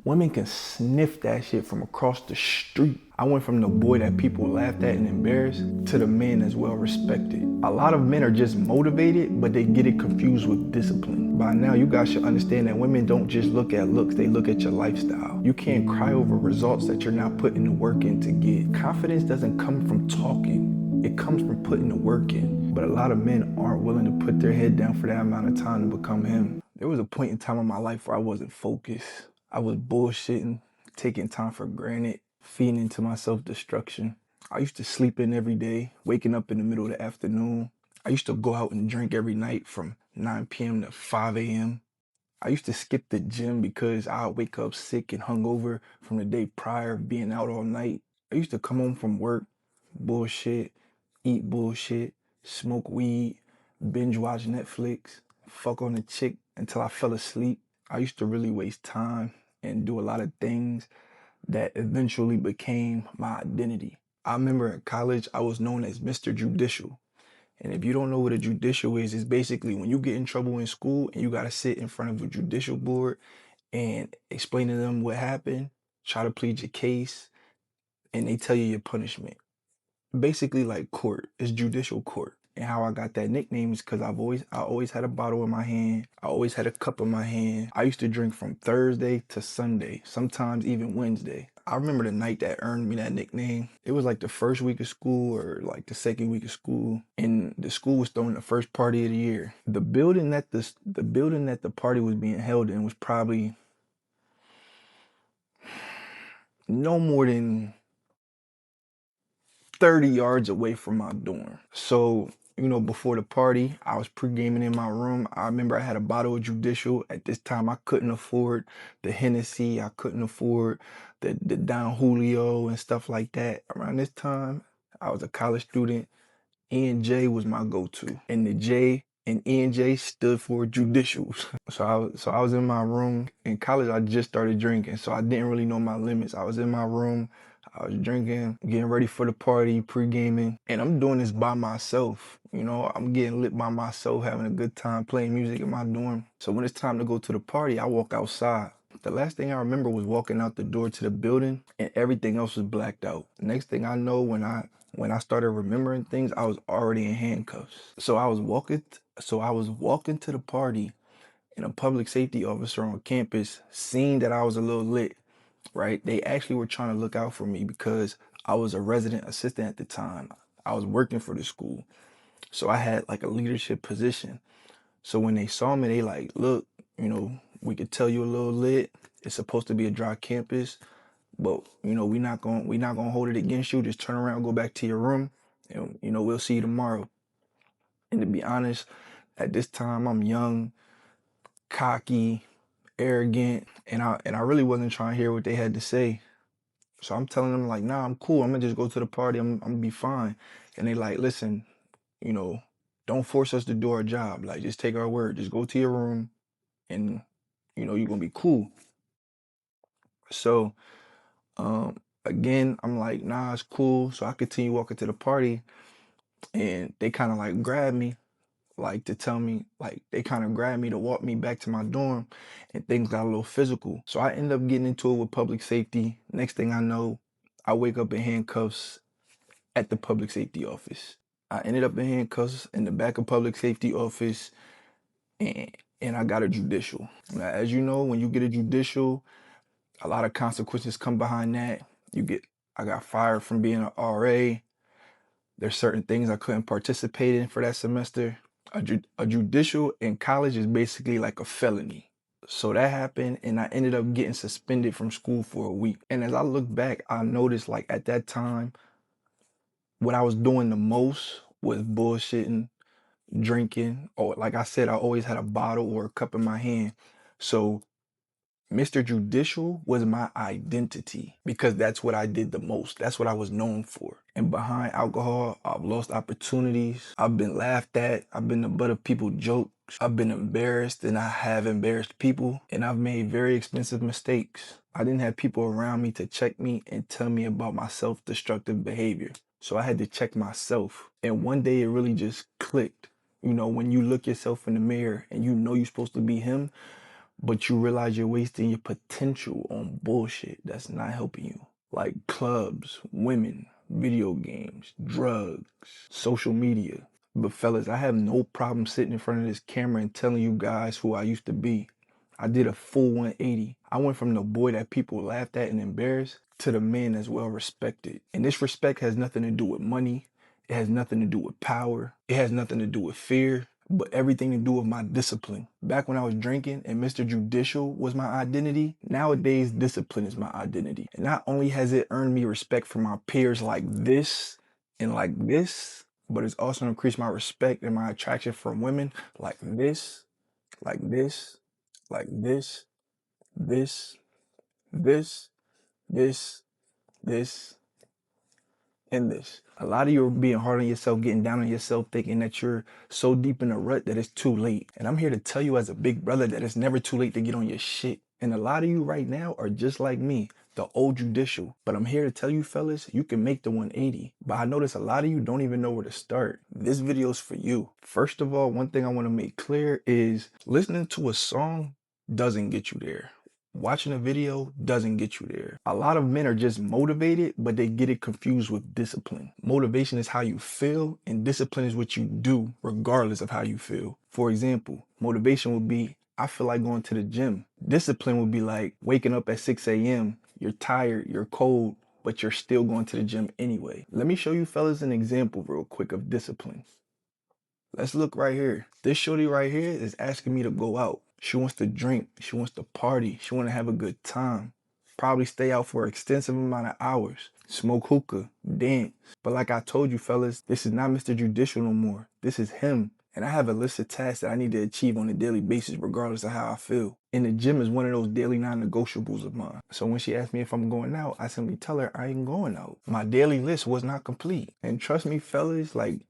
Women can sniff that shit from across the street. I went from the boy that people laughed at and embarrassed to the man that's well respected. A lot of men are just motivated, but they get it confused with discipline. By now, you guys should understand that women don't just look at looks, they look at your lifestyle. You can't cry over results that you're not putting the work in to get. Confidence doesn't come from talking. It comes from putting the work in. But a lot of men aren't willing to put their head down for that amount of time to become him. There was a point in time in my life where I wasn't focused. I was bullshitting, taking time for granted, feeding into my self-destruction. I used to sleep in every day, waking up in the middle of the afternoon. I used to go out and drink every night from 9 p.m. to 5 a.m. I used to skip the gym because I'd wake up sick and hungover from the day prior, being out all night. I used to come home from work, bullshit, eat bullshit, smoke weed, binge watch Netflix, fuck on a chick until I fell asleep. I used to really waste time and do a lot of things that eventually became my identity. I remember in college, I was known as Mr. Judicial. And if you don't know what a judicial is, it's basically when you get in trouble in school and you gotta sit in front of a judicial board and explain to them what happened, try to plead your case, and they tell you your punishment. Basically like court, it's judicial court. And how I got that nickname is because I always had a bottle in my hand. I always had a cup in my hand. I used to drink from Thursday to Sunday, sometimes even Wednesday. I remember the night that earned me that nickname. It was like the first week of school or like the second week of school, and the school was throwing the first party of the year. The building that the party was being held in was probably no more than 30 yards away from my dorm. So, before the party, I was pre-gaming in my room. I remember I had a bottle of Judicial. At this time, I couldn't afford the Hennessy. I couldn't afford the Don Julio and stuff like that. Around this time, I was a college student. E&J was my go-to. And the J and E&J stood for judicials. So I was in my room. In college, I just started drinking, so I didn't really know my limits. I was in my room. I was drinking, getting ready for the party, pre-gaming, and I'm doing this by myself. I'm getting lit by myself, having a good time, playing music in my dorm. So when it's time to go to the party, I walk outside. The last thing I remember was walking out the door to the building and everything else was blacked out. Next thing I know, when I started remembering things, I was already in handcuffs. So I was walking to the party, and a public safety officer on campus seen that I was a little lit. Right? They actually were trying to look out for me because I was a resident assistant at the time. I was working for the school. So I had like a leadership position. So when they saw me, they like, look, we could tell you a little lit. It's supposed to be a dry campus, but we're not gonna hold it against you. Just turn around, go back to your room, and we'll see you tomorrow. And to be honest, at this time I'm young, cocky, arrogant, and I really wasn't trying to hear what they had to say. So I'm telling them like, nah, I'm cool. I'm gonna just go to the party. I'm gonna be fine. And they like, listen, don't force us to do our job. Like, just take our word. Just go to your room, and you're gonna be cool. So, again, I'm like, nah, it's cool. So I continue walking to the party, and they kind of like grab me, like to tell me, like they kind of grabbed me to walk me back to my dorm, and things got a little physical. So I end up getting into it with public safety. Next thing I know, I wake up in handcuffs at the public safety office. I ended up in handcuffs in the back of public safety office, and I got a judicial. Now, as you know, when you get a judicial, a lot of consequences come behind that. I got fired from being an RA. There's certain things I couldn't participate in for that semester. A judicial in college is basically like a felony. So that happened, and I ended up getting suspended from school for a week. And as I look back, I noticed like at that time, what I was doing the most was bullshitting, drinking, or like I said, I always had a bottle or a cup in my hand. So Mr. Judicial was my identity because that's what I did the most. That's what I was known for. And behind alcohol, I've lost opportunities. I've been laughed at. I've been the butt of people's jokes. I've been embarrassed, and I have embarrassed people. And I've made very expensive mistakes. I didn't have people around me to check me and tell me about my self-destructive behavior. So I had to check myself. And one day it really just clicked. When you look yourself in the mirror and you're supposed to be him, but you realize you're wasting your potential on bullshit that's not helping you. Like clubs, women, video games, drugs, social media. But fellas, I have no problem sitting in front of this camera and telling you guys who I used to be. I did a full 180. I went from the boy that people laughed at and embarrassed to the man that's well respected. And this respect has nothing to do with money. It has nothing to do with power. It has nothing to do with fear, but everything to do with my discipline. Back when I was drinking and Mr. Judicial was my identity, nowadays discipline is my identity. And not only has it earned me respect from my peers like this and like this, but it's also increased my respect and my attraction from women like this, like this, like this, this, this, this, and this. A lot of you are being hard on yourself, getting down on yourself, thinking that you're so deep in a rut that it's too late. And I'm here to tell you as a big brother that it's never too late to get on your shit. And a lot of you right now are just like me, the old Judicial. But I'm here to tell you fellas, you can make the 180. But I notice a lot of you don't even know where to start. This video is for you. First of all, one thing I want to make clear is listening to a song doesn't get you there. Watching a video doesn't get you there. A lot of men are just motivated, but they get it confused with discipline. Motivation is how you feel, and discipline is what you do regardless of how you feel. For example, motivation would be, I feel like going to the gym. Discipline would be like waking up at 6 a.m. You're tired, you're cold, but you're still going to the gym anyway. Let me show you fellas an example real quick of discipline. Let's look right here. This shorty right here is asking me to go out. She wants to drink. She wants to party. She wants to have a good time. Probably stay out for an extensive amount of hours. Smoke hookah, dance. But like I told you fellas, this is not Mr. Judicial no more. This is him. And I have a list of tasks that I need to achieve on a daily basis regardless of how I feel. And the gym is one of those daily non-negotiables of mine. So when she asks me if I'm going out, I simply tell her I ain't going out. My daily list was not complete. And trust me fellas, like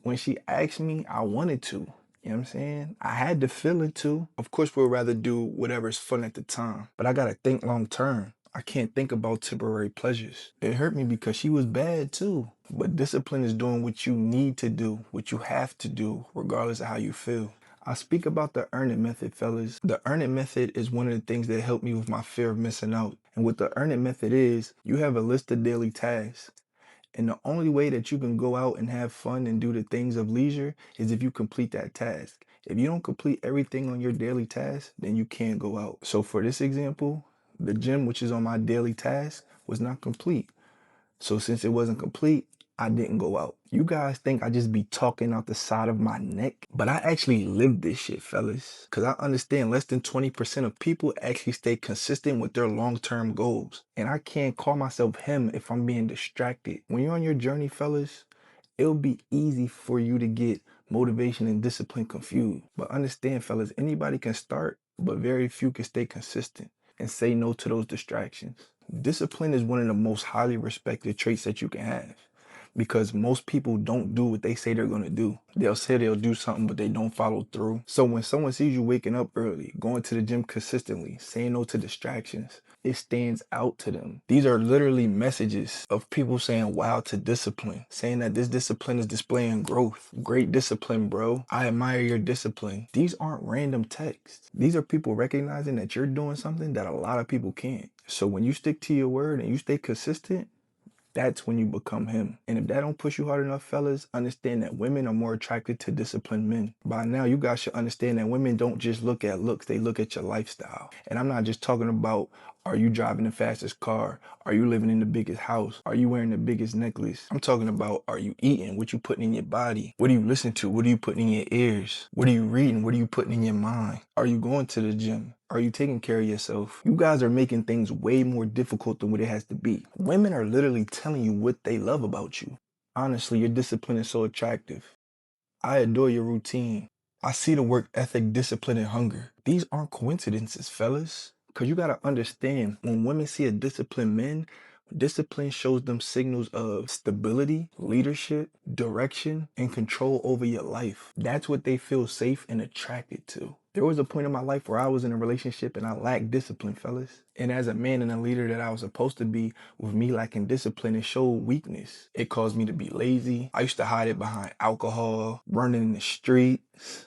when she asked me, I wanted to. You know what I'm saying? I had the feeling to. Of course, we'd rather do whatever's fun at the time. But I gotta think long term. I can't think about temporary pleasures. It hurt me because she was bad too. But discipline is doing what you need to do, what you have to do, regardless of how you feel. I speak about the earn it method, fellas. The earn it method is one of the things that helped me with my fear of missing out. And what the earn it method is, you have a list of daily tasks. And the only way that you can go out and have fun and do the things of leisure is if you complete that task. If you don't complete everything on your daily task, then you can't go out. So for this example, the gym, which is on my daily task, was not complete. So since it wasn't complete, I didn't go out. You guys think I just be talking out the side of my neck, but I actually live this shit, fellas. Cause I understand less than 20% of people actually stay consistent with their long-term goals. And I can't call myself him if I'm being distracted. When you're on your journey, fellas, it'll be easy for you to get motivation and discipline confused. But understand, fellas, anybody can start, but very few can stay consistent and say no to those distractions. Discipline is one of the most highly respected traits that you can have because most people don't do what they say they're going to do. They'll say they'll do something, but they don't follow through. So when someone sees you waking up early, going to the gym consistently, saying no to distractions, it stands out to them. These are literally messages of people saying wow to discipline, saying that this discipline is displaying growth. Great discipline, bro. I admire your discipline. These aren't random texts. These are people recognizing that you're doing something that a lot of people can't. So when you stick to your word and you stay consistent, that's when you become him. And if that don't push you hard enough, fellas, understand that women are more attracted to disciplined men. By now, you guys should understand that women don't just look at looks, they look at your lifestyle. And I'm not just talking about, are you driving the fastest car? Are you living in the biggest house? Are you wearing the biggest necklace? I'm talking about, are you eating? What you putting in your body? What do you listen to? What are you putting in your ears? What are you reading? What are you putting in your mind? Are you going to the gym? Are you taking care of yourself? You guys are making things way more difficult than what it has to be. Women are literally telling you what they love about you. Honestly, your discipline is so attractive. I adore your routine. I see the work ethic, discipline, and hunger. These aren't coincidences, fellas. Because you got to understand, when women see a disciplined man, discipline shows them signals of stability, leadership, direction, and control over your life. That's what they feel safe and attracted to. There was a point in my life where I was in a relationship and I lacked discipline, fellas. And as a man and a leader that I was supposed to be, with me lacking discipline, it showed weakness. It caused me to be lazy. I used to hide it behind alcohol, running in the streets,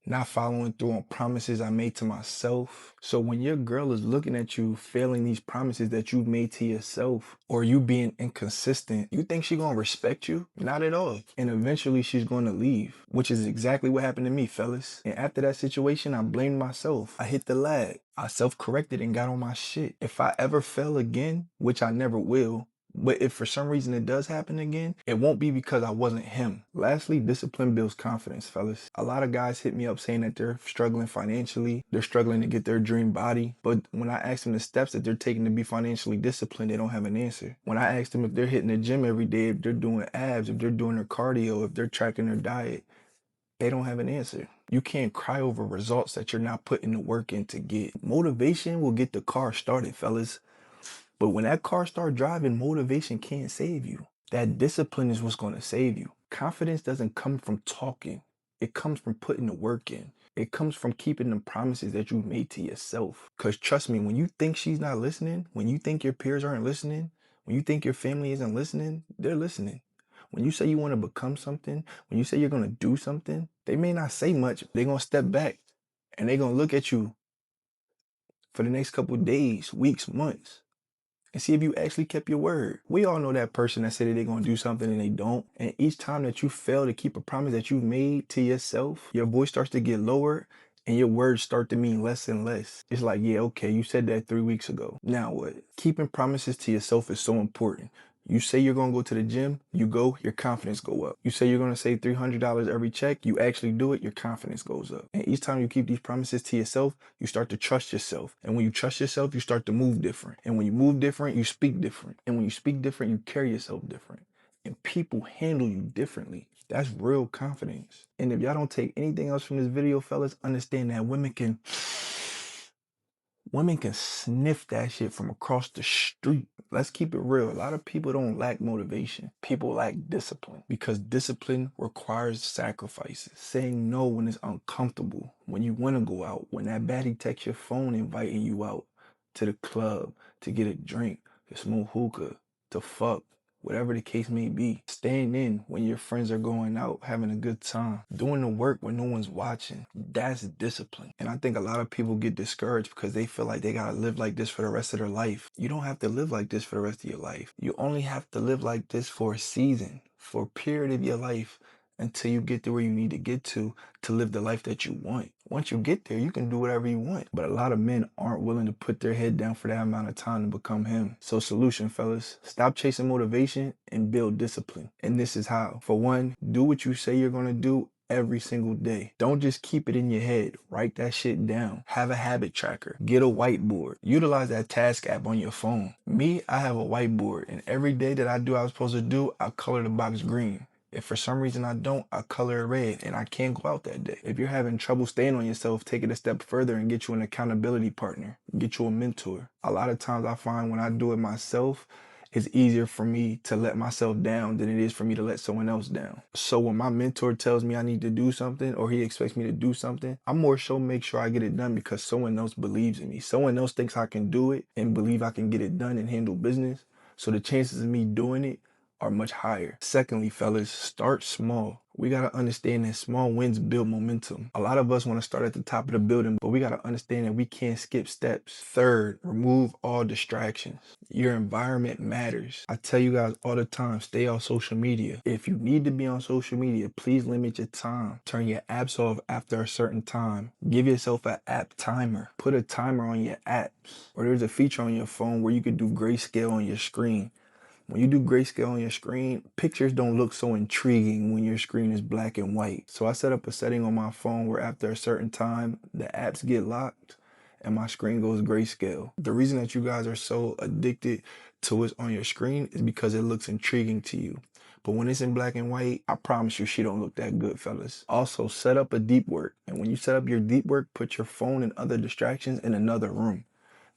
not following through on promises I made to myself. So when your girl is looking at you failing these promises that you've made to yourself, or you being inconsistent, you think she's gonna respect you? Not at all. And eventually she's gonna leave, which is exactly what happened to me, fellas. And after that situation, I blamed myself. I hit the lag. I self-corrected and got on my shit. If I ever fail again, which I never will, but if for some reason it does happen again, it won't be because I wasn't him. Lastly, discipline builds confidence, fellas. A lot of guys hit me up saying that they're struggling financially, they're struggling to get their dream body, but when I ask them the steps that they're taking to be financially disciplined, they don't have an answer. When I ask them if they're hitting the gym every day, if they're doing abs, if they're doing their cardio, if they're tracking their diet, they don't have an answer. You can't cry over results that you're not putting the work in to get. Motivation will get the car started, fellas. But when that car starts driving, motivation can't save you. That discipline is what's going to save you. Confidence doesn't come from talking. It comes from putting the work in. It comes from keeping the promises that you made to yourself. Because trust me, when you think she's not listening, when you think your peers aren't listening, when you think your family isn't listening, they're listening. When you say you want to become something, when you say you're going to do something, they may not say much. They're going to step back and they're going to look at you for the next couple of days, weeks, months, and see if you actually kept your word. We all know that person that said that they're going to do something and they don't. And each time that you fail to keep a promise that you've made to yourself, your voice starts to get lower and your words start to mean less and less. It's like, yeah, okay, you said that 3 weeks ago. Now what? Keeping promises to yourself is so important. You say you're going to go to the gym, you go, your confidence go up. You say you're going to save $300 every check, you actually do it, your confidence goes up. And each time you keep these promises to yourself, you start to trust yourself. And when you trust yourself, you start to move different. And when you move different, you speak different. And when you speak different, you carry yourself different. And people handle you differently. That's real confidence. And if y'all don't take anything else from this video, fellas, understand that women can sniff that shit from across the street. Let's keep it real. A lot of people don't lack motivation. People lack discipline because discipline requires sacrifices. Saying no when it's uncomfortable, when you want to go out, when that baddie texts your phone inviting you out to the club to get a drink, to smoke hookah, to fuck, whatever the case may be. Staying in when your friends are going out, having a good time. Doing the work when no one's watching. That's discipline. And I think a lot of people get discouraged because they feel like they gotta live like this for the rest of their life. You don't have to live like this for the rest of your life. You only have to live like this for a season, for a period of your life, until you get to where you need to get to live the life that you want. Once you get there, you can do whatever you want. But a lot of men aren't willing to put their head down for that amount of time to become him. So solution, fellas, stop chasing motivation and build discipline. And this is how. For one, do what you say you're gonna do every single day. Don't just keep it in your head. Write that shit down. Have a habit tracker. Get a whiteboard. Utilize that task app on your phone. Me, I have a whiteboard, and every day that I do what I was supposed to do, I color the box green. If for some reason I don't, I color it red and I can't go out that day. If you're having trouble staying on yourself, take it a step further and get you an accountability partner. Get you a mentor. A lot of times I find when I do it myself, it's easier for me to let myself down than it is for me to let someone else down. So when my mentor tells me I need to do something or he expects me to do something, I more so make sure I get it done because someone else believes in me. Someone else thinks I can do it and believe I can get it done and handle business. So the chances of me doing it are much higher. Secondly, fellas, start small. We gotta understand that small wins build momentum. A lot of us wanna start at the top of the building, but we gotta understand that we can't skip steps. Third, remove all distractions. Your environment matters. I tell you guys all the time, stay off social media. If you need to be on social media, please limit your time. Turn your apps off after a certain time. Give yourself an app timer. Put a timer on your apps. Or there's a feature on your phone where you can do grayscale on your screen. When you do grayscale on your screen, pictures don't look so intriguing when your screen is black and white. So I set up a setting on my phone where after a certain time, the apps get locked and my screen goes grayscale. The reason that you guys are so addicted to what's on your screen is because it looks intriguing to you. But when it's in black and white, I promise you she don't look that good, fellas. Also, set up a deep work. And when you set up your deep work, put your phone and other distractions in another room.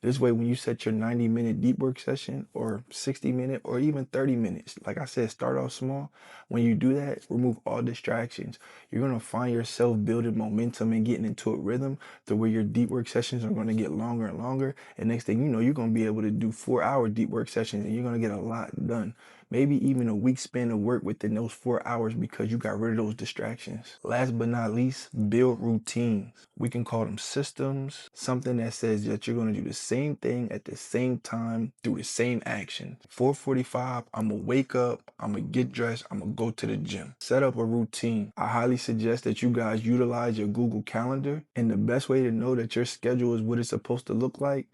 This way, when you set your 90-minute deep work session or 60-minute or even 30 minutes, like I said, start off small. When you do that, remove all distractions. You're going to find yourself building momentum and getting into a rhythm to where your deep work sessions are going to get longer and longer. And next thing you know, you're going to be able to do 4-hour deep work sessions and you're going to get a lot done. Maybe even a week span of work within those 4 hours because you got rid of those distractions. Last but not least, build routines. We can call them systems, something that says that you're going to do the same thing at the same time through the same action. 4:45, I'm going to wake up, I'm going to get dressed, I'm going to go to the gym. Set up a routine. I highly suggest that you guys utilize your Google Calendar, and the best way to know that your schedule is what it's supposed to look like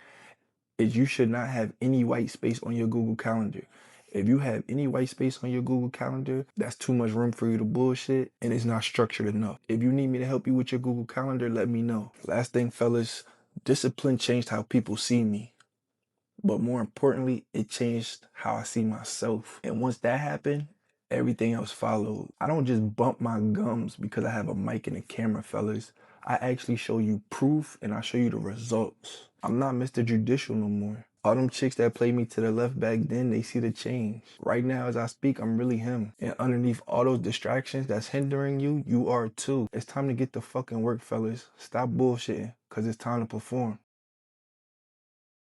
is you should not have any white space on your Google Calendar. If you have any white space on your Google Calendar, that's too much room for you to bullshit and it's not structured enough. If you need me to help you with your Google Calendar, let me know. Last thing, fellas, discipline changed how people see me. But more importantly, it changed how I see myself. And once that happened, everything else followed. I don't just bump my gums because I have a mic and a camera, fellas. I actually show you proof and I show you the results. I'm not Mr. Judicial no more. All them chicks that played me to the left back then, they see the change. Right now, as I speak, I'm really him. And underneath all those distractions that's hindering you, you are too. It's time to get to fucking work, fellas. Stop bullshitting, because it's time to perform.